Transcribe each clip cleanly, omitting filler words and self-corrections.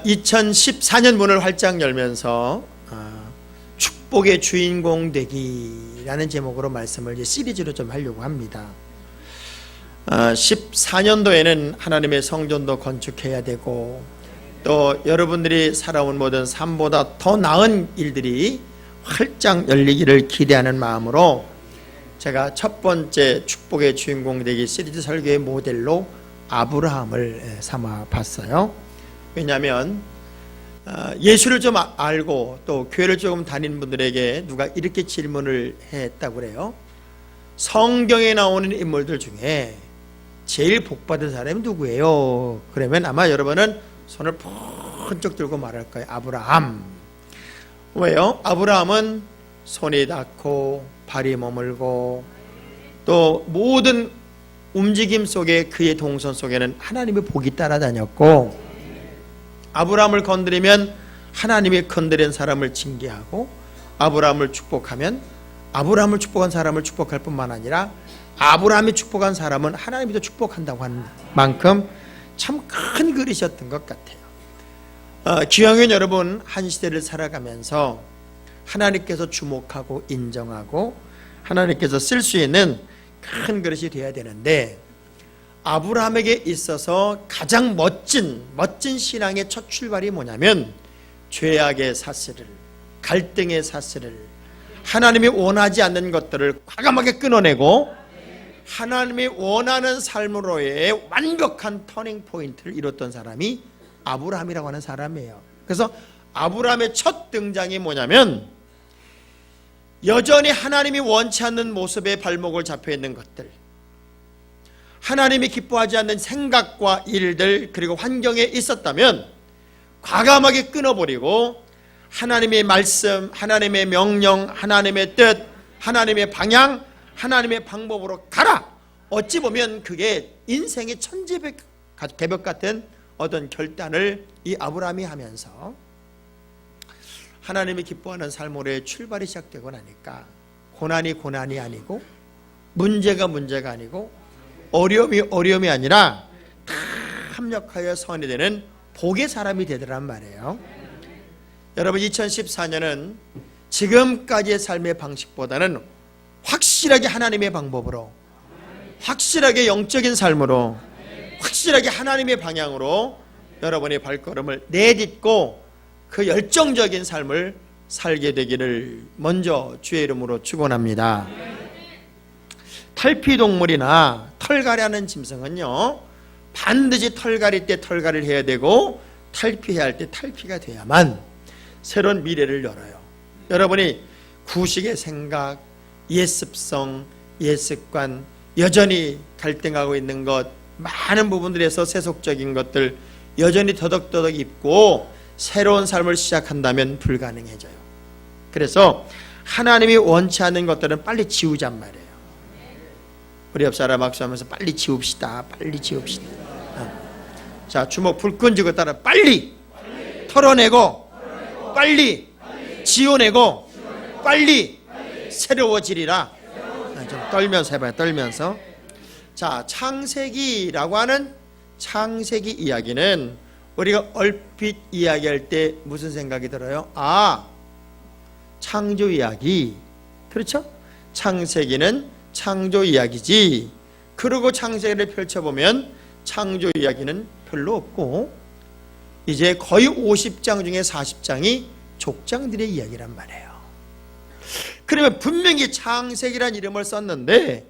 2014년 문을 활짝 열면서 축복의 주인공 되기라는 제목으로 말씀을 이제 시리즈로 좀 하려고 합니다. 14년도에는 하나님의 성전도 건축해야 되고, 또 여러분들이 살아온 모든 삶보다 더 나은 일들이 활짝 열리기를 기대하는 마음으로 제가 첫 번째 축복의 주인공 되기 시리즈 설교의 모델로 아브라함을 삼아 봤어요. 왜냐하면 예수를 좀 알고 또 교회를 조금 다니는 분들에게 누가 이렇게 질문을 했다고 그래요. 성경에 나오는 인물들 중에 제일 복받은 사람이 누구예요? 그러면 아마 여러분은 손을 번쩍 들고 말할 거예요. 아브라함. 왜요? 아브라함은 손이 닿고 발이 머물고 또 모든 움직임 속에 그의 동선 속에는 하나님의 복이 따라다녔고, 아브라함을 건드리면 하나님이 건드린 사람을 징계하고, 아브라함을 축복하면 아브라함을 축복한 사람을 축복할 뿐만 아니라 아브라함이 축복한 사람은 하나님이 더 축복한다고 하는 만큼 참 큰 그릇이었던 것 같아요. 기왕인 여러분, 한 시대를 살아가면서 하나님께서 주목하고 인정하고 하나님께서 쓸 수 있는 큰 그릇이 되어야 되는데, 아브라함에게 있어서 가장 멋진 신앙의 첫 출발이 뭐냐면 죄악의 사슬을, 갈등의 사슬을, 하나님이 원하지 않는 것들을 과감하게 끊어내고 하나님이 원하는 삶으로의 완벽한 터닝 포인트를 이뤘던 사람이 아브라함이라고 하는 사람이에요. 그래서 아브라함의 첫 등장이 뭐냐면, 여전히 하나님이 원치 않는 모습에 발목을 잡혀 있는 것들, 하나님이 기뻐하지 않는 생각과 일들 그리고 환경에 있었다면 과감하게 끊어버리고 하나님의 말씀, 하나님의 명령, 하나님의 뜻, 하나님의 방향, 하나님의 방법으로 가라! 어찌 보면 그게 인생의 천지개벽 같은 어떤 결단을 이 아브라함이 하면서 하나님이 기뻐하는 삶으로의 출발이 시작되고 나니까 고난이 아니고 문제가 아니고 어려움이 아니라 다 합력하여 선이 되는 복의 사람이 되더란 말이에요. 여러분, 2014년은 지금까지의 삶의 방식보다는 확실하게 하나님의 방법으로, 확실하게 영적인 삶으로, 확실하게 하나님의 방향으로 여러분의 발걸음을 내딛고 그 열정적인 삶을 살게 되기를 먼저 주의 이름으로 축원합니다. 탈피동물이나 털갈이하는 짐승은요, 반드시 털갈이 때 털갈이를 해야 되고 탈피해야 할 때 탈피가 돼야만 새로운 미래를 열어요. 여러분이 구식의 생각, 옛습성, 옛습관, 여전히 갈등하고 있는 것, 많은 부분들에서 세속적인 것들 여전히 더덕더덕 입고 새로운 삶을 시작한다면 불가능해져요. 그래서 하나님이 원치 않는 것들은 빨리 지우잔 말이에요. 우리 옆 사람 악수하면서 빨리 지웁시다. 자, 주먹 불끈 쥐고 따라 빨리 털어내고 빨리 지워내고 빨리 새로워지리라. 좀 떨면서 해봐요. 떨면서. 자, 창세기라고 하는 창세기 이야기는 우리가 얼핏 이야기할 때 무슨 생각이 들어요? 창조 이야기. 그렇죠? 창세기는 창조 이야기지. 그리고 창세기를 펼쳐보면 창조 이야기는 별로 없고 이제 거의 50장 중에 40장이 족장들의 이야기란 말이에요. 그러면 분명히 창세기란 이름을 썼는데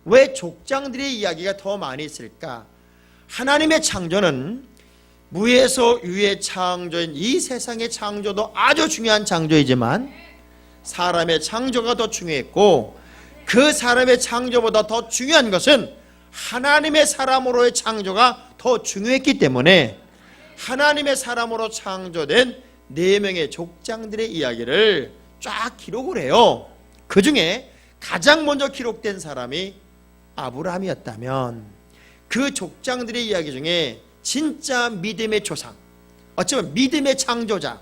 왜 족장들의 이야기가 더 많이 있을까? 하나님의 창조는 무에서 유의 창조인 이 세상의 창조도 아주 중요한 창조이지만 사람의 창조가 더 중요했고, 그 사람의 창조보다 더 중요한 것은 하나님의 사람으로의 창조가 더 중요했기 때문에 하나님의 사람으로 창조된 4명의 족장들의 이야기를 쫙 기록을 해요. 그 중에 가장 먼저 기록된 사람이 아브라함이었다면 그 족장들의 이야기 중에 진짜 믿음의 조상, 어쩌면 믿음의 창조자,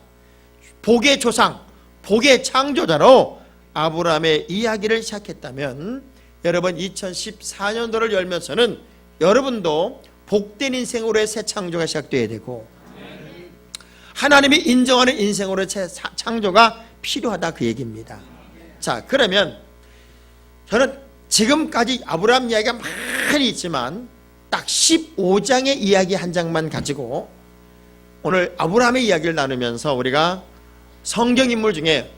복의 조상, 복의 창조자로 아브라함의 이야기를 시작했다면, 여러분 2014년도를 열면서는 여러분도 복된 인생으로의 새 창조가 시작되어야 되고, 하나님이 인정하는 인생으로 창조가 필요하다 그 얘기입니다. 자, 그러면 저는 지금까지 아브라함 이야기가 많이 있지만 딱 15장의 이야기 한 장만 가지고 오늘 아브라함의 이야기를 나누면서 우리가 성경 인물 중에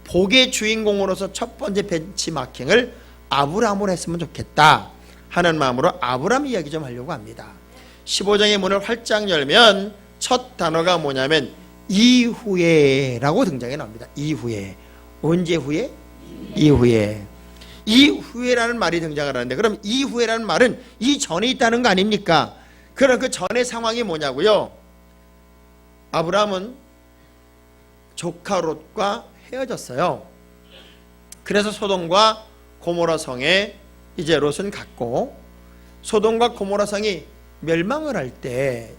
복의 주인공으로서 첫 번째 벤치마킹을 아브라함으로 했으면 좋겠다 하는 마음으로 아브라함 이야기 좀 하려고 합니다. 15장의 문을 활짝 열면 첫 단어가 뭐냐면 이후에 라고 등장해 나옵니다. 이후에. 언제 후에? 이후에. 이후에라는 말이 등장을 하는데, 그럼 이후에라는 말은 이전에 있다는 거 아닙니까? 그럼 그 전의 상황이 뭐냐고요? 아브라함은 조카 롯과 헤어졌어요. 그래서 소돔과 고모라 성에 이제 롯은 갔고, 소돔과 고모라 성이 멸망을 할 때,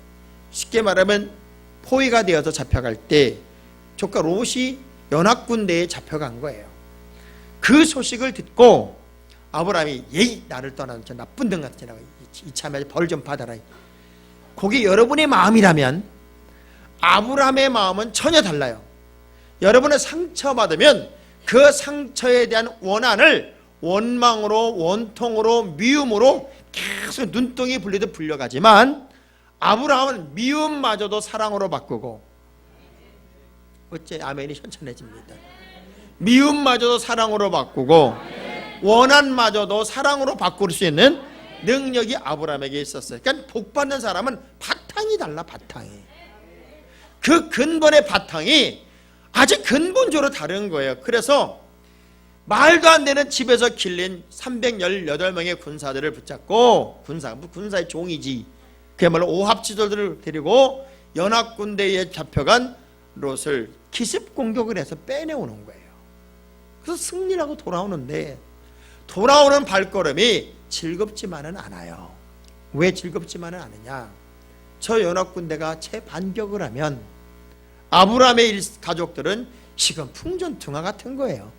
쉽게 말하면 포위가 되어서 잡혀갈 때 조카 롯이 연합군대에 잡혀간 거예요. 그 소식을 듣고 아브라함이 예이 나를 떠나는 저 나쁜 등 같으라고 이참에 벌 좀 받아라. 그게 여러분의 마음이라면 아브라함의 마음은 전혀 달라요. 여러분은 상처받으면 그 상처에 대한 원한을 원망으로 원통으로 미움으로 계속 눈덩이 불리듯 불려가지만 아브라함은 미움마저도 사랑으로 바꾸고, 어째 아멘이 현찬해집니다. 미움마저도 사랑으로 바꾸고 원한마저도 사랑으로 바꿀 수 있는 능력이 아브라함에게 있었어요. 그러니까 복받는 사람은 바탕이 달라. 바탕이, 그 근본의 바탕이 아주 근본적으로 다른 거예요. 그래서 말도 안 되는 집에서 길린 318명의 군사들을 붙잡고, 군사의 종이지, 그야말로 오합지졸들을 데리고 연합군대에 잡혀간 롯을 기습 공격을 해서 빼내오는 거예요. 그래서 승리라고 돌아오는데, 돌아오는 발걸음이 즐겁지만은 않아요. 왜 즐겁지만은 않으냐? 저 연합군대가 재반격을 하면 아브라함의 가족들은 지금 풍전등화 같은 거예요.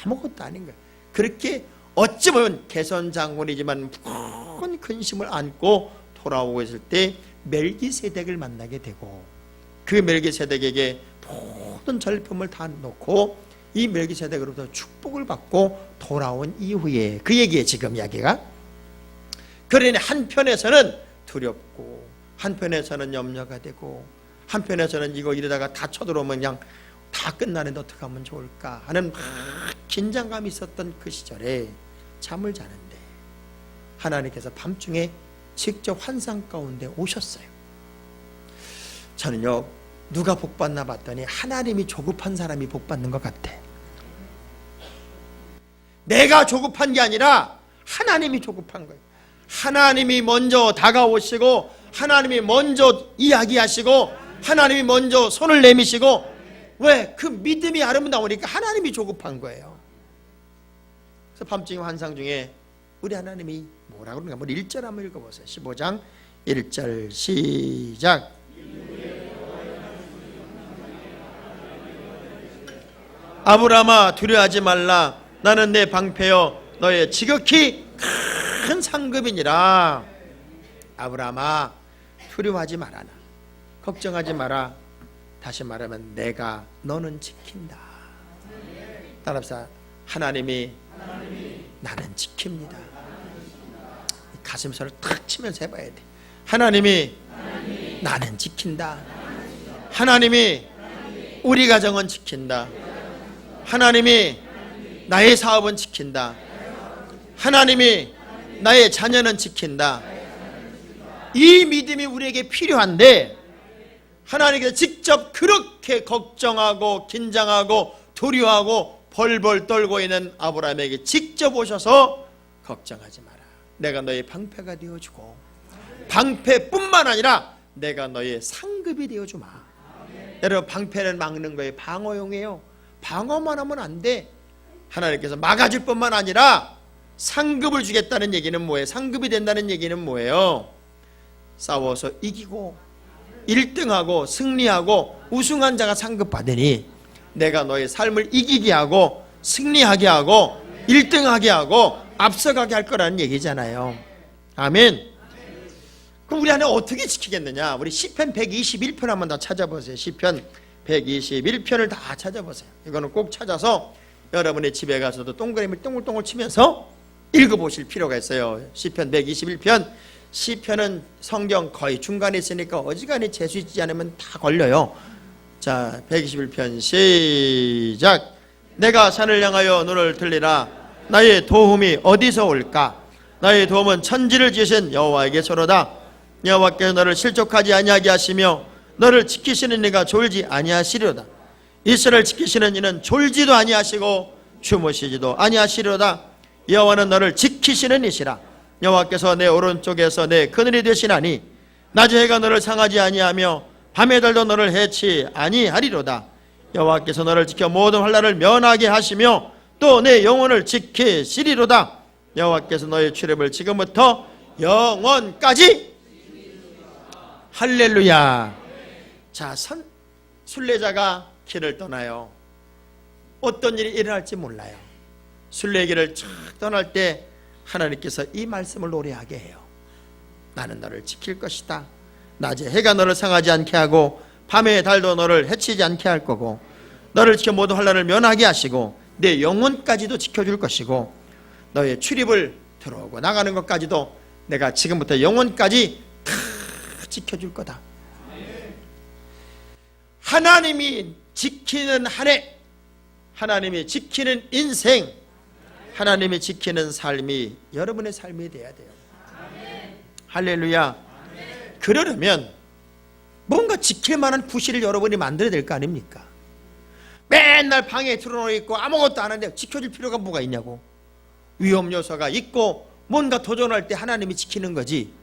아무것도 아닌 거예요. 그렇게 어찌 보면 개선 장군이지만 큰 근심을 안고 돌아오고 있을 때 멜기세덱을 만나게 되고, 그 멜기세덱에게 모든 절품을 다 놓고 이 멜기세덱으로부터 축복을 받고 돌아온 이후에 그 얘기예요. 지금 이야기가. 그러니 한편에서는 두렵고, 한편에서는 염려가 되고, 한편에서는 이러다가 다 쳐들어오면 그냥 다 끝나는데 어떻게 하면 좋을까 하는 긴장감이 있었던 그 시절에 잠을 자는데 하나님께서 밤중에 직접 환상 가운데 오셨어요. 저는요, 누가 복받나 봤더니 하나님이 조급한 사람이 복받는 것 같아. 내가 조급한 게 아니라 하나님이 조급한 거예요. 하나님이 먼저 다가오시고, 하나님이 먼저 이야기하시고, 하나님이 먼저 손을 내미시고, 왜? 그 믿음이 아름다우니까 하나님이 조급한 거예요. 그래서 밤중에 환상 중에 우리 하나님이 뭐라고 그러는가? 우리 1절 한번 읽어보세요. 15장 1절 시작. 아브라함아 두려워하지 말라. 나는 내 방패여 너의 지극히 큰 상급이니라. 아브라함아 두려워하지 말아라. 걱정하지 마라. 다시 말하면 내가 너는 지킨다. 따라합시다. 하나님이 나는 지킵니다. 가슴살을 탁 치면서 해봐야 돼. 하나님이 나는 지킨다. 하나님이 우리 가정은 지킨다. 하나님이 나의 사업은 지킨다. 하나님이 나의 자녀는 지킨다. 이 믿음이 우리에게 필요한데, 하나님께서 직접 그렇게 걱정하고 긴장하고 두려워하고 벌벌 떨고 있는 아브라함에게 직접 오셔서 걱정하지 마라. 내가 너의 방패가 되어주고, 방패뿐만 아니라 내가 너의 상급이 되어주마. 여러분, 방패는 막는 거예요. 방어용이에요. 방어만 하면 안 돼. 하나님께서 막아줄 뿐만 아니라 상급을 주겠다는 얘기는 뭐예요? 상급이 된다는 얘기는 뭐예요? 싸워서 이기고 1등하고 승리하고 우승한 자가 상급 받으니 내가 너의 삶을 이기게 하고 승리하게 하고 1등하게 하고 앞서가게 할 거라는 얘기잖아요. 아멘. 그 그럼 우리 안에 어떻게 지키겠느냐? 우리 시편 121편 한번 다 찾아보세요. 시편 121편을 다 찾아보세요. 이거는 꼭 찾아서 여러분의 집에 가서도 동그라미 동글동글 치면서 읽어보실 필요가 있어요. 시편 121편. 시편은 성경 거의 중간에 있으니까 어지간히 재수있지 않으면 다 걸려요. 자, 121편 시작. 내가 산을 향하여 눈을 들리라. 나의 도움이 어디서 올까? 나의 도움은 천지를 지으신 여호와에게서로다. 여호와께서 너를 실족하지 아니하게 하시며 너를 지키시는 이가 졸지 아니하시리로다. 이스라엘 지키시는 이는 졸지도 아니하시고 주무시지도 아니하시리로다. 여호와는 너를 지키시는 이시라. 여호와께서 내 오른쪽에서 내 그늘이 되시나니 낮의 해가 너를 상하지 아니하며 밤의 달도 너를 해치 아니하리로다. 여호와께서 너를 지켜 모든 환난을 면하게 하시며 또 내 영혼을 지키시리로다. 여호와께서 너의 출입을 지금부터 영원까지. 할렐루야. 자, 순례자가 길을 떠나요. 어떤 일이 일어날지 몰라요. 순례길을 쫙 떠날 때 하나님께서 이 말씀을 노래하게 해요. 나는 너를 지킬 것이다. 낮에 해가 너를 상하지 않게 하고 밤의 달도 너를 해치지 않게 할 거고 너를 지켜 모든 환난을 면하게 하시고 내 영혼까지도 지켜줄 것이고 너의 출입을 들어오고 나가는 것까지도 내가 지금부터 영혼까지 다 지켜줄 거다. 하나님이 지키는 한 해, 하나님이 지키는 인생, 하나님이 지키는 삶이 여러분의 삶이 돼야 돼요. 할렐루야. 그러려면 뭔가 지킬 만한 부실을 여러분이 만들어야 될 거 아닙니까? 맨날 방에 들어놓고 있고 아무것도 안 하는데 지켜줄 필요가 뭐가 있냐고. 위험 요소가 있고 뭔가 도전할 때 하나님이 지키는 거지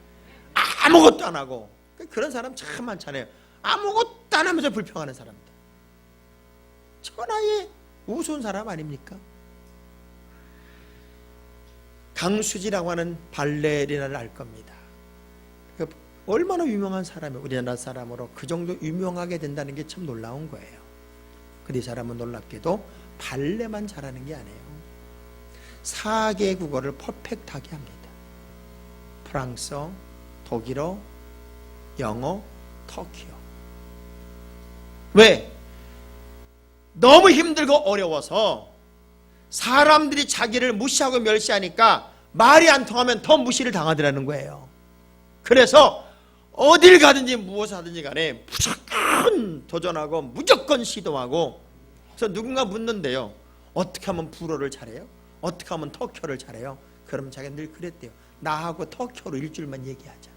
아무것도 안 하고. 그런 사람 참 많잖아요. 아무것도 안 하면서 불평하는 사람들. 저건 아예 우스운 사람 아닙니까? 강수지라고 하는 발레리나를 알 겁니다. 얼마나 유명한 사람이에요. 우리나라 사람으로 그 정도 유명하게 된다는 게 참 놀라운 거예요. 근데 이 사람은 놀랍게도 발레만 잘하는 게 아니에요. 4개 국어를 퍼펙트하게 합니다. 프랑스어, 독일어, 영어, 터키어. 왜? 너무 힘들고 어려워서 사람들이 자기를 무시하고 멸시하니까 말이 안 통하면 더 무시를 당하더라는 거예요. 그래서 어딜 가든지 무엇을 하든지 간에 무조건 도전하고 무조건 시도하고. 그래서 누군가 묻는데요, 어떻게 하면 불어를 잘해요? 어떻게 하면 터키어를 잘해요? 그럼 자기가 늘 그랬대요. 나하고 터키어로 일주일만 얘기하자.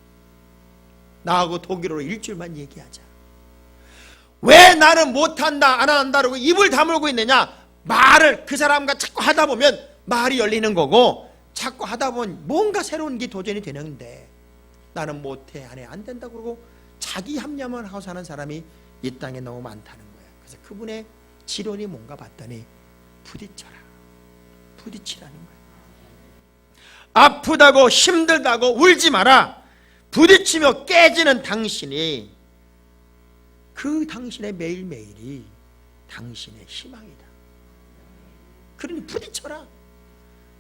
나하고 독일어로 일주일만 얘기하자. 왜 나는 못한다 안 한다라고 입을 다물고 있느냐? 말을 그 사람과 자꾸 하다 보면 말이 열리는 거고, 자꾸 하다 보면 뭔가 새로운 게 도전이 되는데 나는 못해 안 해 안 된다고 그러고 자기 합리화만 하고 사는 사람이 이 땅에 너무 많다는 거예요. 그래서 그분의 지론이 뭔가 봤더니 부딪혀라, 부딪히라는 거예요. 아프다고 힘들다고 울지 마라. 부딪히며 깨지는 당신이, 그 당신의 매일매일이 당신의 희망이다. 그러니 부딪혀라.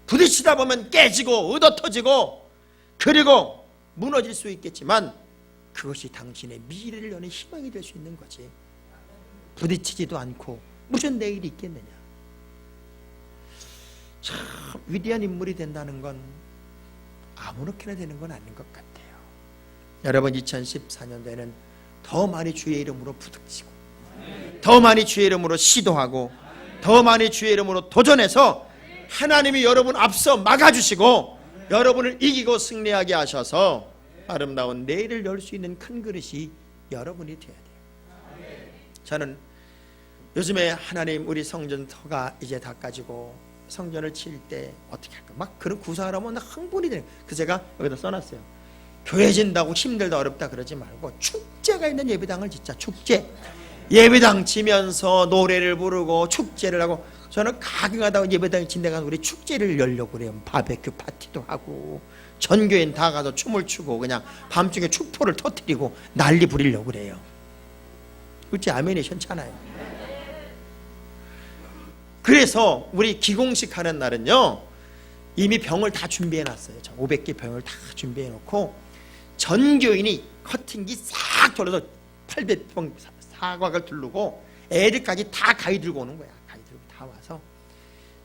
부딪히다 보면 깨지고 얻어터지고 그리고 무너질 수 있겠지만 그것이 당신의 미래를 여는 희망이 될 수 있는 거지. 부딪히지도 않고 무슨 내일이 있겠느냐. 참 위대한 인물이 된다는 건 아무렇게나 되는 건 아닌 것 같아요. 여러분, 2014년도에는 더 많이 주의 이름으로 부딪히고 더 많이 주의 이름으로 시도하고 더 많이 주의 이름으로 도전해서 하나님이 여러분 앞서 막아주시고 여러분을 이기고 승리하게 하셔서 아름다운 내일을 열 수 있는 큰 그릇이 여러분이 되어야 돼요. 저는 요즘에 하나님 우리 성전터가 이제 다 까지고 성전을 칠 때 어떻게 할까 막 그런 구상하면 흥분이 되는. 그래서 제가 여기다 써놨어요. 교회 진다고 힘들다 어렵다 그러지 말고 축제가 있는 예배당을 짓자. 축제. 예배당 지면서 노래를 부르고 축제를 하고. 저는 가끔가다 예배당에 진대가 우리 축제를 열려고 그래요. 바베큐 파티도 하고 전 교인 다 가서 춤을 추고 그냥 밤중에 축포를 터뜨리고 난리 부리려고 그래요. 그렇지? 아멘이 현찮아요. 그래서 우리 기공식 하는 날은요 이미 병을 다 준비해 놨어요. 500개 병을 다 준비해 놓고 전교인이 커팅기 싹 돌려서 800평 사각을 두르고 애들까지 다 가위 들고 오는 거야. 가위 들고 다 와서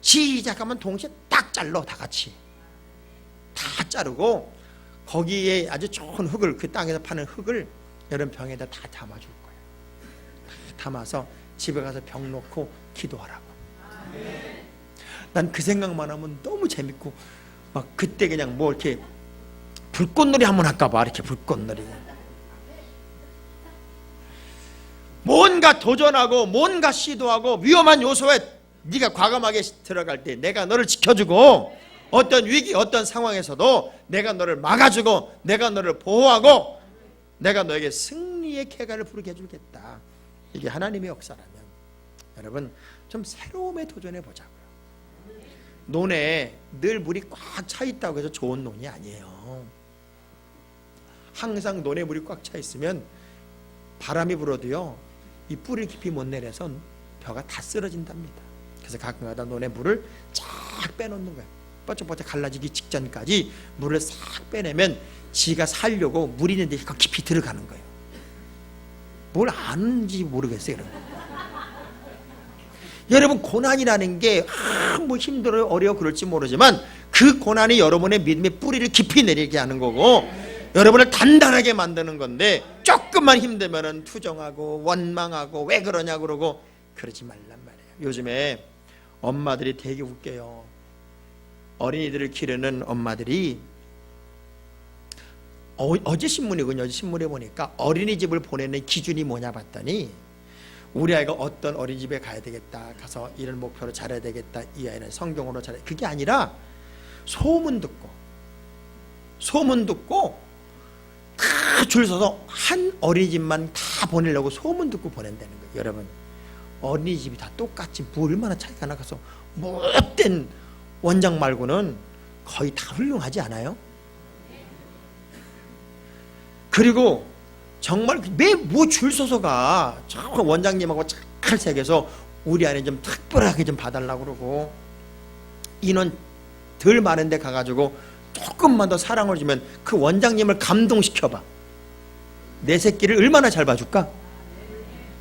시작하면 동시에 딱 잘라. 다 같이 다 자르고 거기에 아주 좋은 흙을, 그 땅에서 파는 흙을 여러분 병에다 다 담아줄 거야. 다 담아서 집에 가서 병 놓고 기도하라고. 난 그 생각만 하면 너무 재밌고 막 그때 그냥 뭐 이렇게 불꽃놀이 한번 할까 봐. 이렇게 불꽃놀이 뭔가 도전하고 뭔가 시도하고 위험한 요소에 네가 과감하게 들어갈 때 내가 너를 지켜주고 어떤 위기 어떤 상황에서도 내가 너를 막아주고 내가 너를 보호하고 내가 너에게 승리의 쾌가를 부르게 해주겠다. 이게 하나님의 역사라면 여러분 좀 새로움에 도전해 보자고요. 논에 늘 물이 꽉 차 있다고 해서 좋은 논이 아니에요. 항상 논에 물이 꽉 차 있으면 바람이 불어도요 이 뿌리를 깊이 못 내려서 벼가 다 쓰러진답니다. 그래서 가끔가다 논에 물을 쫙 빼놓는 거예요. 뻗쩍뻗쩍 갈라지기 직전까지 물을 싹 빼내면 지가 살려고 물 있는 데 깊이 들어가는 거예요. 뭘 아는지 모르겠어요. 여러분 고난이라는 게 뭐 힘들어요 어려워 그럴지 모르지만 그 고난이 여러분의 믿음의 뿌리를 깊이 내리게 하는 거고 여러분을 단단하게 만드는 건데 조금만 힘들면 투정하고 원망하고 왜 그러냐 그러고 그러지 말란 말이에요. 요즘에 엄마들이 되게 웃겨요. 어린이들을 기르는 엄마들이 어제 신문이군요. 어제 신문에 보니까 어린이집을 보내는 기준이 뭐냐 봤더니 우리 아이가 어떤 어린이집에 가야 되겠다, 가서 이런 목표로 잘해야 되겠다, 이 아이는 성경으로 잘해, 그게 아니라 소문 듣고 다 줄 서서 한 어린이집만 다 보내려고 소문 듣고 보낸다는 거예요. 여러분 어린이집이 다 똑같지 뭐 얼마나 차이가 나가서 못된 원장 말고는 거의 다 훌륭하지 않아요? 그리고 정말 매 뭐 줄 서서가 정말 원장님하고 잘 새겨서 우리 안에 좀 특별하게 좀 봐달라고 그러고 인원 덜 많은데 가가지고 조금만 더 사랑을 주면 그 원장님을 감동시켜봐. 내 새끼를 얼마나 잘 봐줄까?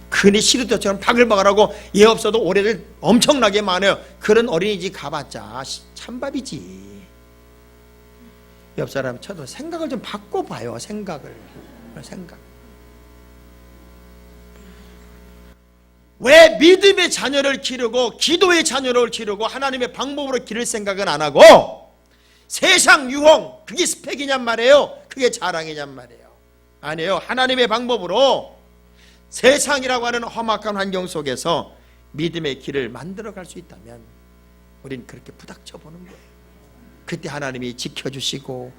그니 시루터처럼 바글바글하고 얘 없어도 올해를 엄청나게 많아요. 그런 어린이집 가봤자 찬밥이지. 옆 사람 쳐도 생각을 좀 바꿔봐요. 생각. 왜 믿음의 자녀를 기르고 기도의 자녀를 기르고 하나님의 방법으로 기를 생각은 안 하고 세상 유혹 그게 스펙이냔 말이에요. 그게 자랑이냔 말이에요. 아니에요. 하나님의 방법으로 세상이라고 하는 험악한 환경 속에서 믿음의 길을 만들어갈 수 있다면 우린 그렇게 부닥쳐 보는 거예요. 그때 하나님이 지켜주시고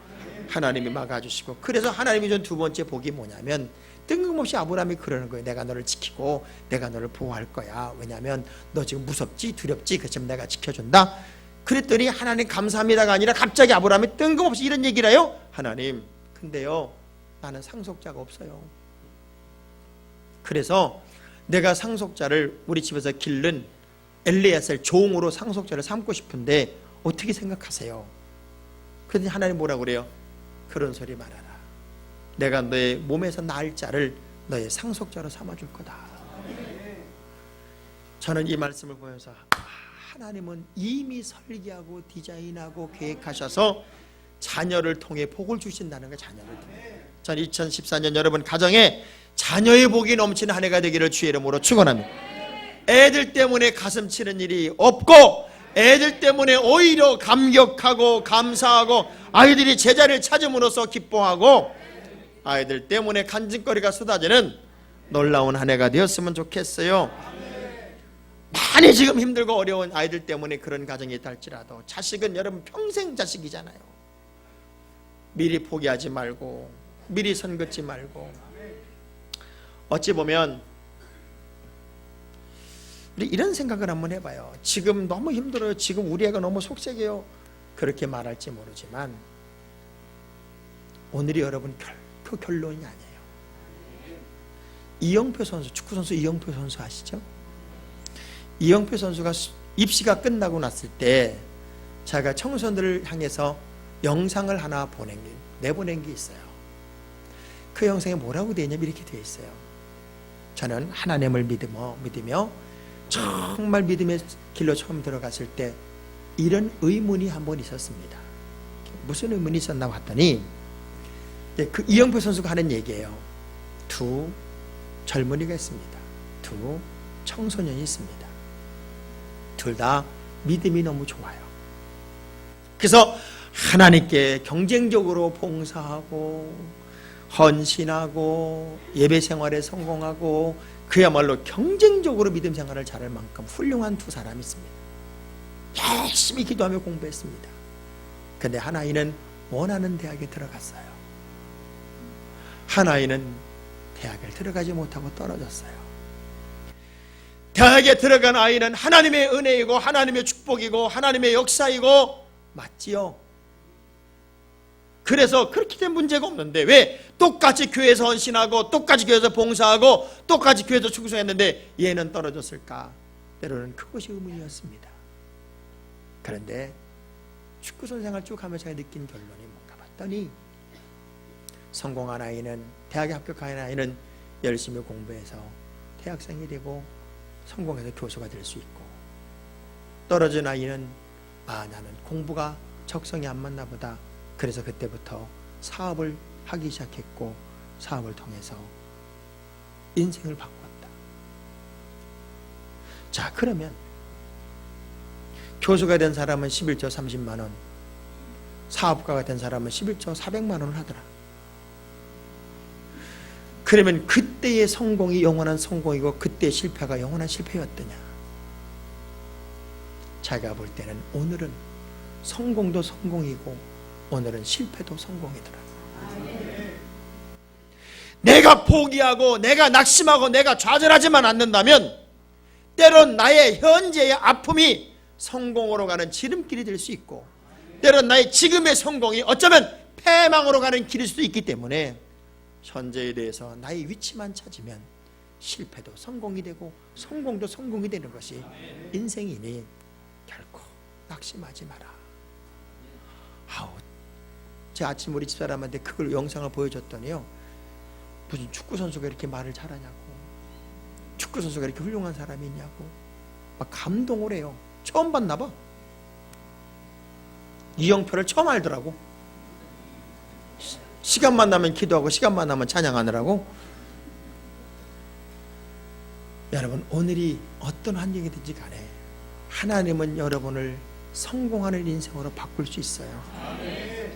하나님이 막아주시고 그래서 하나님이 준 두 번째 복이 뭐냐면 뜬금없이 아브라함이 그러는 거예요. 내가 너를 지키고 내가 너를 보호할 거야. 왜냐하면 너 지금 무섭지 두렵지 그렇지만 내가 지켜준다. 그랬더니 하나님 감사합니다가 아니라 갑자기 아브라함이 뜬금없이 이런 얘기를 해요. 하나님 근데요 나는 상속자가 없어요. 그래서 내가 상속자를 우리 집에서 기른 엘리야셀 종으로 상속자를 삼고 싶은데 어떻게 생각하세요? 그랬더니 하나님 뭐라고 그래요? 그런 소리 말아라. 내가 너의 몸에서 낳을 자를 너의 상속자로 삼아줄 거다. 저는 이 말씀을 보면서 하나님은 이미 설계하고 디자인하고 계획하셔서 자녀를 통해 복을 주신다는 거예요. 자녀를 통해. 전 2014년 여러분 가정에 자녀의 복이 넘치는 한 해가 되기를 주의 이름으로 축원합니다. 애들 때문에 가슴 치는 일이 없고 애들 때문에 오히려 감격하고 감사하고 아이들이 제자를 찾음으로써 기뻐하고 아이들 때문에 간증거리가 쏟아지는 놀라운 한 해가 되었으면 좋겠어요. 많이 지금 힘들고 어려운 아이들 때문에 그런 가정이 있다 할지라도 자식은 여러분 평생 자식이잖아요. 미리 포기하지 말고 미리 선 긋지 말고 어찌 보면 우리 이런 생각을 한번 해봐요. 지금 너무 힘들어요. 지금 우리 애가 너무 속색이에요. 그렇게 말할지 모르지만 오늘이 여러분 결코 결론이 아니에요. 이영표 선수, 축구선수 이영표 선수 아시죠? 이영표 선수가 입시가 끝나고 났을 때 자기가 청소년들을 향해서 영상을 하나 내보낸 게 있어요. 그 영상에 뭐라고 되어 있냐면 이렇게 되어 있어요. 저는 하나님을 믿으며 정말 믿음의 길로 처음 들어갔을 때 이런 의문이 한 번 있었습니다. 무슨 의문이 있었나 봤더니 그 이영표 선수가 하는 얘기예요. 두 젊은이가 있습니다. 두 청소년이 있습니다. 둘 다 믿음이 너무 좋아요. 그래서 하나님께 경쟁적으로 봉사하고 헌신하고 예배 생활에 성공하고 그야말로 경쟁적으로 믿음 생활을 잘할 만큼 훌륭한 두 사람이 있습니다. 열심히 기도하며 공부했습니다. 근데 한 아이는 원하는 대학에 들어갔어요. 한 아이는 대학을 들어가지 못하고 떨어졌어요. 대학에 들어간 아이는 하나님의 은혜이고 하나님의 축복이고 하나님의 역사이고 맞지요. 그래서 그렇게 된 문제가 없는데 왜 똑같이 교회에서 헌신하고 똑같이 교회에서 봉사하고 똑같이 교회에서 충성했는데 얘는 떨어졌을까? 때로는 그것이 의문이었습니다. 그런데 축구선 생활 쭉 하면서 제가 느낀 결론이 뭔가 봤더니 성공한 아이는, 대학에 합격한 아이는 열심히 공부해서 대학생이 되고 성공해서 교수가 될 수 있고, 떨어진 아이는 나는 공부가 적성이 안 맞나 보다. 그래서 그때부터 사업을 하기 시작했고 사업을 통해서 인생을 바꿨다. 자, 그러면 교수가 된 사람은 11조 30만 원, 사업가가 된 사람은 11조 400만 원을 하더라. 그러면 그때의 성공이 영원한 성공이고 그때의 실패가 영원한 실패였더냐? 자기가 볼 때는 오늘은 성공도 성공이고 오늘은 실패도 성공이더라. 내가 포기하고 내가 낙심하고 내가 좌절하지만 않는다면 때론 나의 현재의 아픔이 성공으로 가는 지름길이 될 수 있고 때론 나의 지금의 성공이 어쩌면 패망으로 가는 길일 수도 있기 때문에 현재에 대해서 나의 위치만 찾으면 실패도 성공이 되고 성공도 성공이 되는 것이 인생이니 결코 낙심하지 마라. 제가 아침 우리 집사람한테 그걸 영상을 보여줬더니요, 무슨 축구선수가 이렇게 말을 잘하냐고, 축구선수가 이렇게 훌륭한 사람이 있냐고 막 감동을 해요. 처음 봤나 봐. 이영표를 처음 알더라고. 시간만 나면 기도하고 시간만 나면 찬양하느라고. 여러분, 오늘이 어떤 환경이든지 간에 하나님은 여러분을 성공하는 인생으로 바꿀 수 있어요.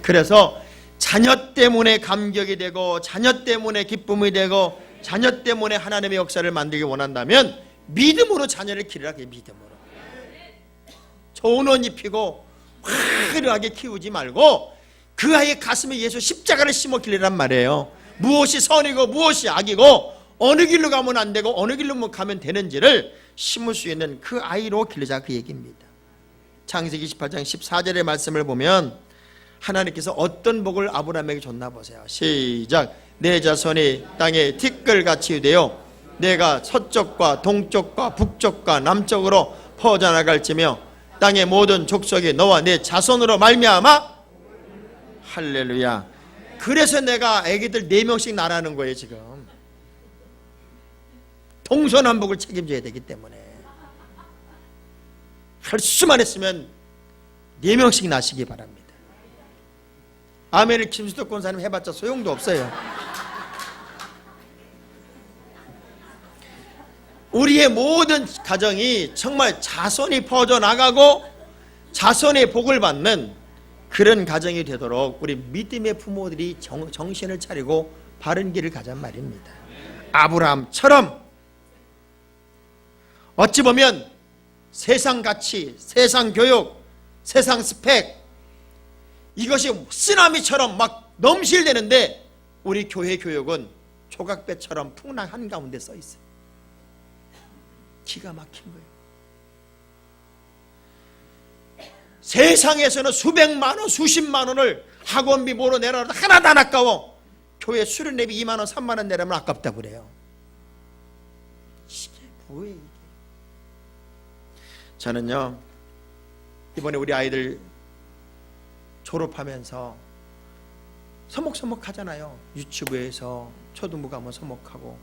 그래서 자녀 때문에 감격이 되고 자녀 때문에 기쁨이 되고 자녀 때문에 하나님의 역사를 만들기 원한다면 믿음으로 자녀를 기르라. 믿음으로 좋은 옷 입히고 화려하게 키우지 말고 그 아이의 가슴에 예수 십자가를 심어 기르란 말이에요. 무엇이 선이고 무엇이 악이고 어느 길로 가면 안 되고 어느 길로 가면 되는지를 심을 수 있는 그 아이로 기르자, 그 얘기입니다. 창세기 28장 14절의 말씀을 보면 하나님께서 어떤 복을 아브라함에게 줬나 보세요. 시작. 내 자손이 땅에 티끌같이 되어 내가 서쪽과 동쪽과 북쪽과 남쪽으로 퍼져나갈지며 땅의 모든 족속이 너와 내 자손으로 말미암아. 할렐루야. 그래서 내가 애기들 4명씩 낳으라는 거예요. 지금 동서남북을 책임져야 되기 때문에 할 수만 했으면 4명씩 낳으시기 바랍니다. 아멘을 김수덕 권사님 해봤자 소용도 없어요. 우리의 모든 가정이 정말 자손이 퍼져나가고 자손의 복을 받는 그런 가정이 되도록 우리 믿음의 부모들이 정신을 차리고 바른 길을 가잔 말입니다. 아브라함처럼 어찌 보면 세상 가치, 세상 교육, 세상 스펙, 이것이 쓰나미처럼 막 넘실대는데 우리 교회 교육은 조각배처럼 풍랑 한가운데 써 있어요. 기가 막힌 거예요. 세상에서는 수백만 원, 수십만 원을 학원비 보러 내라도 하나도 안 아까워. 교회 수련회비 2만 원, 3만 원 내라면 아깝다고 그래요. 이게 뭐예요 이게? 저는요, 이번에 우리 아이들 졸업하면서 서먹서먹 하잖아요. 유치부에서 초등부 가면 서먹하고,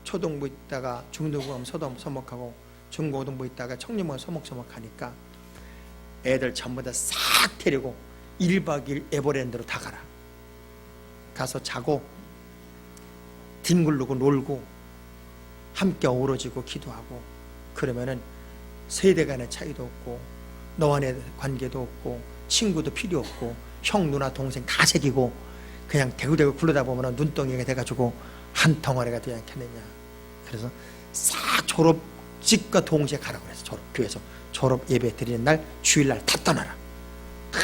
초등부 있다가 중등부 가면 서먹하고, 중고등부 있다가 청년부 가면 서먹서먹 하니까 애들 전부 다 싹 데리고 1박 2일 에버랜드로 다 가라. 가서 자고 뒹굴르고 놀고 함께 어우러지고 기도하고, 그러면은 세대 간의 차이도 없고 너와 내 관계도 없고 친구도 필요 없고 형 누나 동생 다 새기고 그냥 대구대구 굴러다 보면 눈덩이가 돼가지고 한 덩어리가 되지 않겠느냐. 그래서 싹 졸업식과 동시에 가라고 그래서 교회에서 졸업 예배 드리는 날 주일날 다 떠나라. 다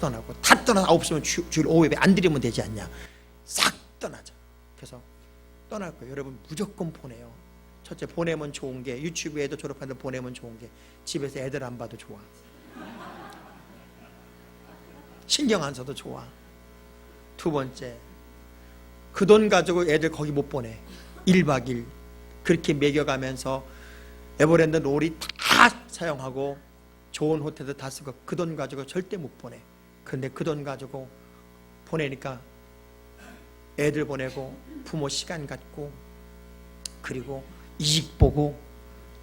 떠나고, 다 떠나서 없으면 주일 오후 예배 안 드리면 되지 않냐. 싹 떠나자. 그래서 떠날 거예요. 여러분 무조건 보내요. 첫째, 보내면 좋은 게, 유치부에도 졸업하는데 보내면 좋은 게 집에서 애들 안 봐도 좋아. 신경 안 써도 좋아. 두 번째, 그 돈 가지고 애들 거기 못 보내. 1박 2일 그렇게 먹여가면서 에버랜드 놀이 다 사용하고 좋은 호텔도 다 쓰고 그 돈 가지고 절대 못 보내. 그런데 그 돈 가지고 보내니까 애들 보내고 부모 시간 갖고 그리고 이익 보고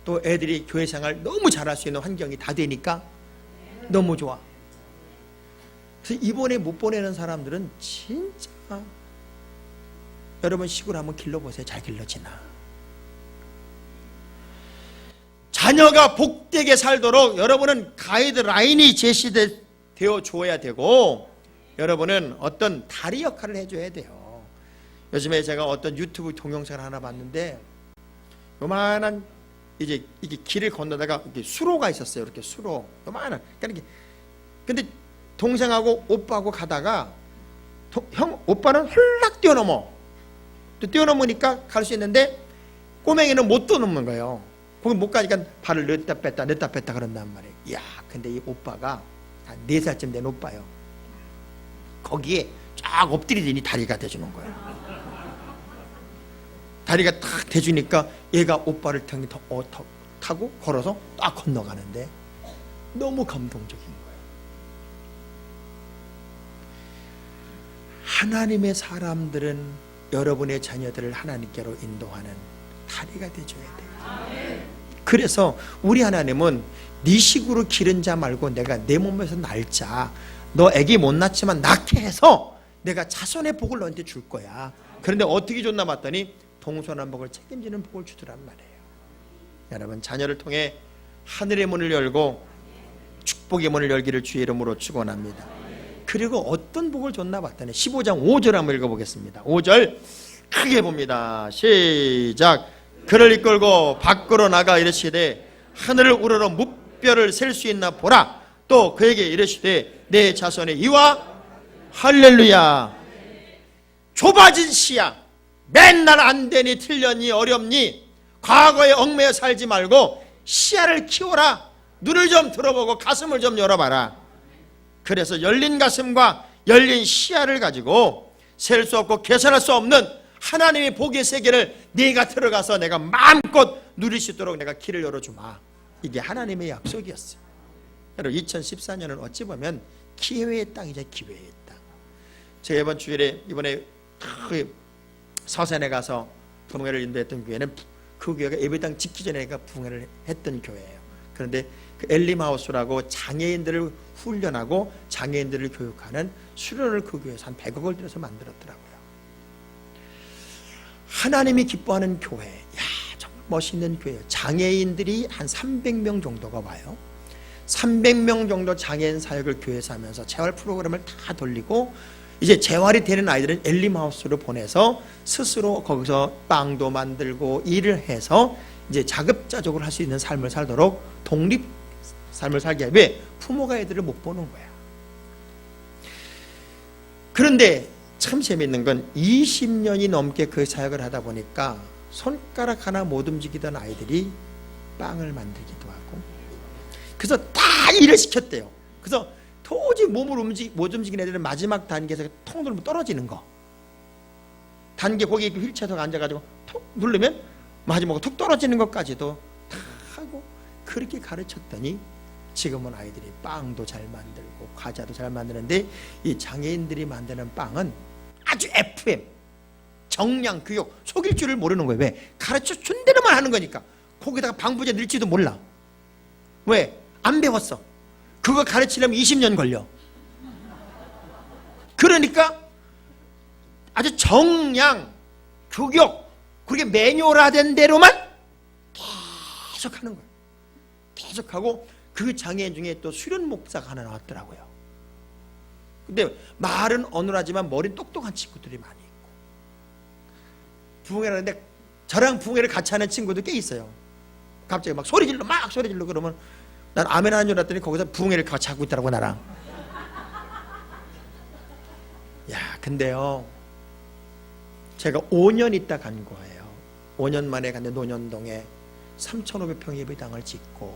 또 애들이 교회 생활 너무 잘할 수 있는 환경이 다 되니까 너무 좋아. 그래서 이번에 못 보내는 사람들은 진짜, 여러분 시골 한번 길러보세요. 잘 길러지나. 자녀가 복되게 살도록 여러분은 가이드라인이 제시되어 줘야 되고, 여러분은 어떤 다리 역할을 해줘야 돼요. 요즘에 제가 어떤 유튜브 동영상을 하나 봤는데, 요만한 이제 이게 길을 건너다가 이렇게 수로가 있었어요. 이렇게 수로 요만한. 그러니까 근데 동생하고 오빠하고 가다가 오빠는 훌락 뛰어넘어. 또 뛰어넘으니까 갈 수 있는데 꼬맹이는 못 뛰어넘는 거예요. 거기 못 가니까 발을 넣었다 뺐다 그런단 말이에요. 이야, 근데 이 오빠가 한 4살쯤 된 오빠예요. 거기에 쫙 엎드리더니 다리가 돼주는 거예요. 다리가 탁 대주니까 얘가 오빠를 타고 걸어서 딱 건너가는데 너무 감동적인 거예요. 하나님의 사람들은 여러분의 자녀들을 하나님께로 인도하는 다리가 되줘야 돼요. 그래서 우리 하나님은 네 식으로 기른 자 말고 내가 내 몸에서 날자. 너 애기 못 낳지만 낳게 해서 내가 자손의 복을 너한테 줄 거야. 그런데 어떻게 줬나 봤더니 동서남북을 책임지는 복을 주더란 말이에요. 여러분 자녀를 통해 하늘의 문을 열고 축복의 문을 열기를 주의 이름으로 축원합니다. 그리고 어떤 복을 줬나 봤더니 15장 5절 한번 읽어보겠습니다. 5절 크게 봅니다. 시작. 그를 이끌고 밖으로 나가 이르시되 하늘을 우러러 무뼈를 셀 수 있나 보라. 또 그에게 이르시되 내 자손의 이와 할렐루야. 좁아진 시야, 맨날 안 되니 틀렸니 어렵니 과거에 얽매여 살지 말고 시야를 키워라. 눈을 좀 들어보고 가슴을 좀 열어봐라. 그래서 열린 가슴과 열린 시야를 가지고 셀 수 없고 계산할 수 없는 하나님의 복의 세계를 네가 들어가서 내가 마음껏 누릴 수 있도록 내가 길을 열어주마. 이게 하나님의 약속이었어요. 여러분 2014년은 어찌 보면 기회의 땅이자 기회의 땅. 제가 이번 주일에 이번에 서산에 가서 부흥회를 인도했던 교회는 그 교회가 예배당 짓기 전에 내가 부흥회를 했던 교회예요. 그런데 그 엘림하우스라고 장애인들을 훈련하고 장애인들을 교육하는 수련을 그 교회에서 한 100억을 들여서 만들었더라고요. 하나님이 기뻐하는 교회, 야 정말 멋있는 교회예요. 장애인들이 한 300명 정도가 와요. 300명 정도 장애인 사역을 교회에서 하면서 재활 프로그램을 다 돌리고 이제 재활이 되는 아이들은 엘림하우스로 보내서 스스로 거기서 빵도 만들고 일을 해서 이제 자급자족을 할 수 있는 삶을 살도록 독립 삶을 살게. 왜? 부모가 애들을 못 보는 거야. 그런데 참 재밌는 건 20년이 넘게 그 사역을 하다 보니까 손가락 하나 못 움직이던 아이들이 빵을 만들기도 하고, 그래서 다 일을 시켰대요. 그래서 도저히 몸을 못 움직이는 애들은 마지막 단계에서 통 누르면 떨어지는 거. 단계 거기 휠체어가 앉아가지고 톡 누르면 마지막으로 톡 떨어지는 것까지도 다 하고 그렇게 가르쳤더니 지금은 아이들이 빵도 잘 만들고 과자도 잘 만드는데 이 장애인들이 만드는 빵은 아주 FM, 정량, 교육, 속일 줄을 모르는 거예요. 왜? 가르쳐 준 대로만 하는 거니까. 거기다가 방부제 넣을지도 몰라. 왜? 안 배웠어. 그거 가르치려면 20년 걸려. 그러니까 아주 정량, 교육, 그렇게 매뉴얼화된 대로만 계속 하는 거예요. 계속 하고 그 장애인 중에 또 수련 목사가 하나 나왔더라고요. 근데 말은 어눌하지만 머리는 똑똑한 친구들이 많이 있고, 부흥회를 하는데 저랑 부흥회를 같이 하는 친구도 꽤 있어요. 갑자기 막 소리 질러 그러면 난 아멘 하는 줄 알았더니 거기서 부흥회를 같이 하고 있더라고, 나랑. 야, 근데요, 제가 5년 있다 간 거예요. 5년 만에 갔는데 논현동에 3,500평 예배당을 짓고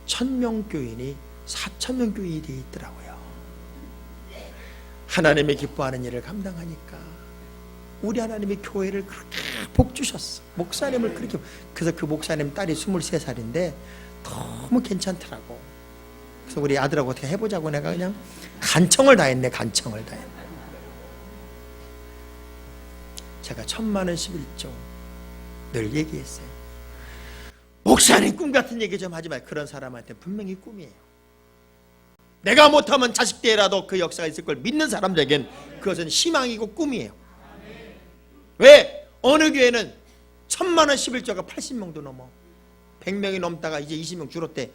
1,000명 교인이 4,000명 교인이 되어 있더라고요. 하나님의 기뻐하는 일을 감당하니까 우리 하나님이 교회를 그렇게 복 주셨어. 목사님을 그렇게. 그래서 그 목사님 딸이 23살인데 너무 괜찮더라고. 그래서 우리 아들하고 어떻게 해보자고 내가 그냥 간청을 다 했네. 간청을 다 했네. 제가 1,000만 원 11조 늘 얘기했어요. 목사님 꿈 같은 얘기 좀 하지 마요. 그런 사람한테 분명히 꿈이에요. 내가 못하면 자식 때라도 그 역사가 있을 걸 믿는 사람들에겐 그것은 희망이고 꿈이에요. 왜? 어느 교회는 1,000만 원 11조가 80명도 넘어. 100명이 넘다가 이제 20명 줄었대.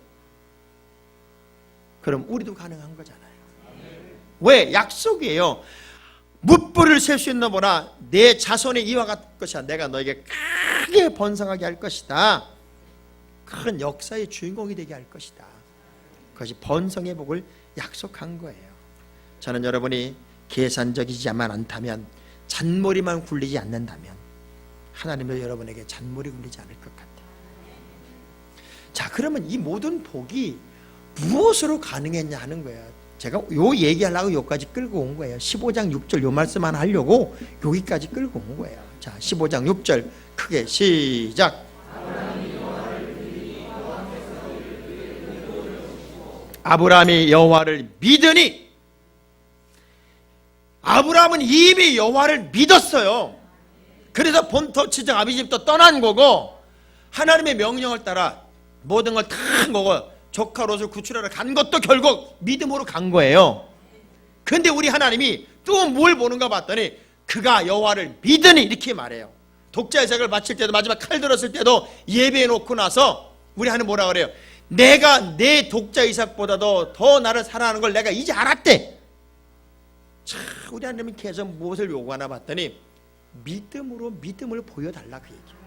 그럼 우리도 가능한 거잖아요. 왜? 약속이에요. 뭇불을 셀 수 있는 보나 내 자손의 이와 같을 것이야. 내가 너에게 크게 번성하게 할 것이다. 큰 역사의 주인공이 되게 할 것이다. 그것이 번성의 복을 약속한 거예요. 저는 여러분이 계산적이지만 않다면, 잔머리만 굴리지 않는다면 하나님도 여러분에게 잔머리 굴리지 않을 것 같아요. 자, 그러면 이 모든 복이 무엇으로 가능했냐 하는 거예요. 제가 요 얘기하려고 여기까지 끌고 온 거예요. 15장 6절 요 말씀만 하려고 여기까지 끌고 온 거예요. 자, 15장 6절 크게 시작. 아브라함이 여호와를 믿으니. 아브라함은 이미 여호와를 믿었어요. 그래서 본토 친정 아비집도 떠난 거고 하나님의 명령을 따라 모든 걸 다 한 거고 조카 롯을 구출하러 간 것도 결국 믿음으로 간 거예요. 그런데 우리 하나님이 또 뭘 보는가 봤더니 그가 여호와를 믿으니 이렇게 말해요. 독자 이삭을 바칠 때도 마지막 칼 들었을 때도 예배해 놓고 나서 우리 하나님 뭐라 그래요? 내가 내 독자 이삭보다도 더 나를 사랑하는 걸 내가 이제 알았대. 자, 우리 하나님은 계속 무엇을 요구하나 봤더니 믿음으로 믿음을 보여달라 그 얘기예요.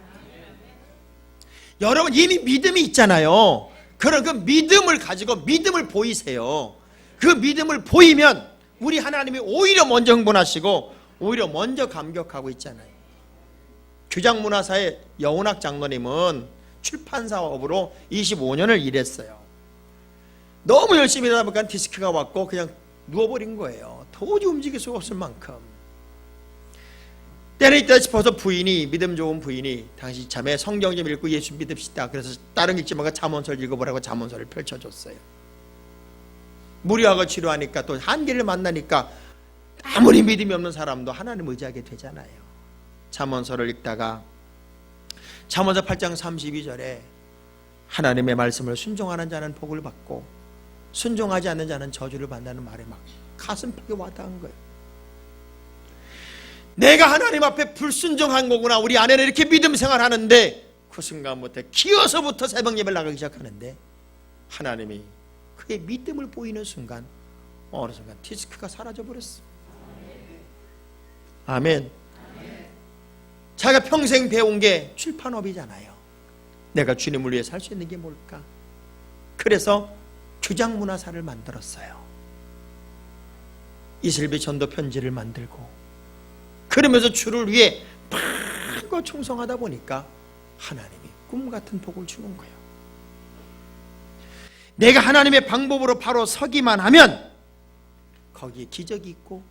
여러분 이미 믿음이 있잖아요. 그런 그 믿음을 가지고 믿음을 보이세요. 그 믿음을 보이면 우리 하나님이 오히려 먼저 흥분하시고 오히려 먼저 감격하고 있잖아요. 규장문화사의 여운학 장로님은 출판사업으로 25년을 일했어요. 너무 열심히 일하다 보니까 디스크가 왔고 그냥 누워버린 거예요. 도저히 움직일 수가 없을 만큼. 때는 있다 싶어서 부인이, 믿음 좋은 부인이 당시 참에 성경 좀 읽고 예수 믿읍시다. 그래서 다른 읽지 말고 잠언서를 읽어보라고 잠언서를 펼쳐줬어요. 무리하고 치료하니까 또 한계를 만나니까 아무리 믿음이 없는 사람도 하나님 의지하게 되잖아요. 잠언서를 읽다가 잠언서 8장 32절에 하나님의 말씀을 순종하는 자는 복을 받고 순종하지 않는 자는 저주를 받는다는 말에 막 가슴팍에 와닿은 거예요. 내가 하나님 앞에 불순종한 거구나. 우리 아내는 이렇게 믿음 생활하는데 그 순간부터 기어서부터 새벽 예배를 나가기 시작하는데 하나님이 그의 믿음을 보이는 순간 어느 순간 디스크가 사라져버렸어. 아멘. 자기가 평생 배운 게 출판업이잖아요. 내가 주님을 위해 살 수 있는 게 뭘까? 그래서 규장문화사를 만들었어요. 이슬비 전도 편지를 만들고 그러면서 주를 위해 마음껏 충성하다 보니까 하나님이 꿈같은 복을 주는 거예요. 내가 하나님의 방법으로 바로 서기만 하면 거기에 기적이 있고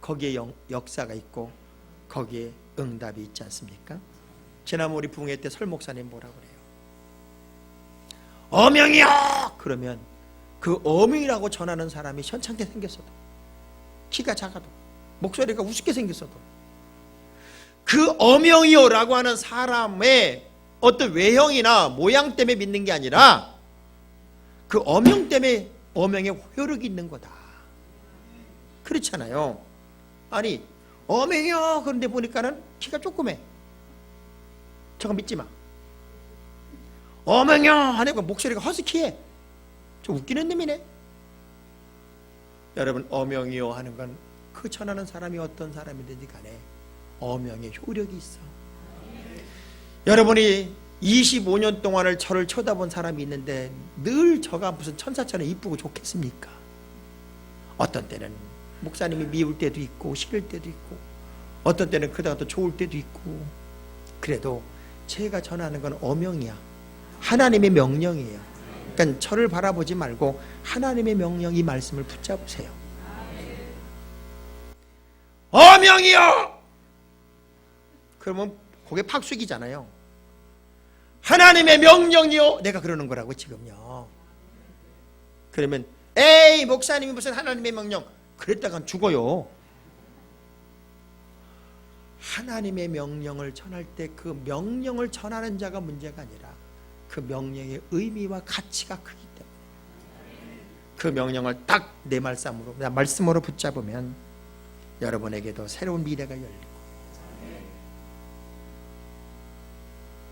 거기에 역사가 있고 거기에 응답이 있지 않습니까? 지난번 우리 부흥회 때 설 목사님 뭐라고 그래요? 어명이요! 그러면 그 어명이라고 전하는 사람이 현찮게 생겼어도 키가 작아도 목소리가 우습게 생겼어도. 그 어명이요라고 하는 사람의 어떤 외형이나 모양 때문에 믿는 게 아니라 그 어명 때문에 어명에 효력이 있는 거다. 그렇잖아요. 아니 어명이요 그런데 보니까는 키가 조그매. 저거 믿지 마. 어명이요 하니까 목소리가 허스키해. 좀 웃기는 놈이네. 여러분 어명이요 하는 건 그 전하는 사람이 어떤 사람이든지 간에 어명의 효력이 있어. 여러분이 25년 동안을 저를 쳐다본 사람이 있는데 늘 저가 무슨 천사처럼 이쁘고 좋겠습니까? 어떤 때는 목사님이 미울 때도 있고 싫을 때도 있고 어떤 때는 그다가 또 좋을 때도 있고. 그래도 제가 전하는 건 어명이야. 하나님의 명령이에요. 그러니까 저를 바라보지 말고 하나님의 명령 이 말씀을 붙잡으세요. 어명이요! 그러면 그게 팍 숙이잖아요. 하나님의 명령이요. 내가 그러는 거라고 지금요. 그러면 에이 목사님이 무슨 하나님의 명령. 그랬다간 죽어요. 하나님의 명령을 전할 때 그 명령을 전하는 자가 문제가 아니라 그 명령의 의미와 가치가 크기 때문에 그 명령을 딱 내 말씀으로 붙잡으면 여러분에게도 새로운 미래가 열리고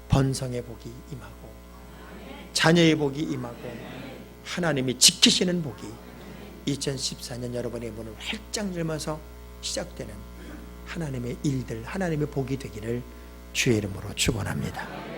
번성의 복이 임하고 자녀의 복이 임하고 하나님이 지키시는 복이 2014년 여러분의 문을 활짝 열면서 시작되는 하나님의 일들, 하나님의 복이 되기를 주의 이름으로 축원합니다.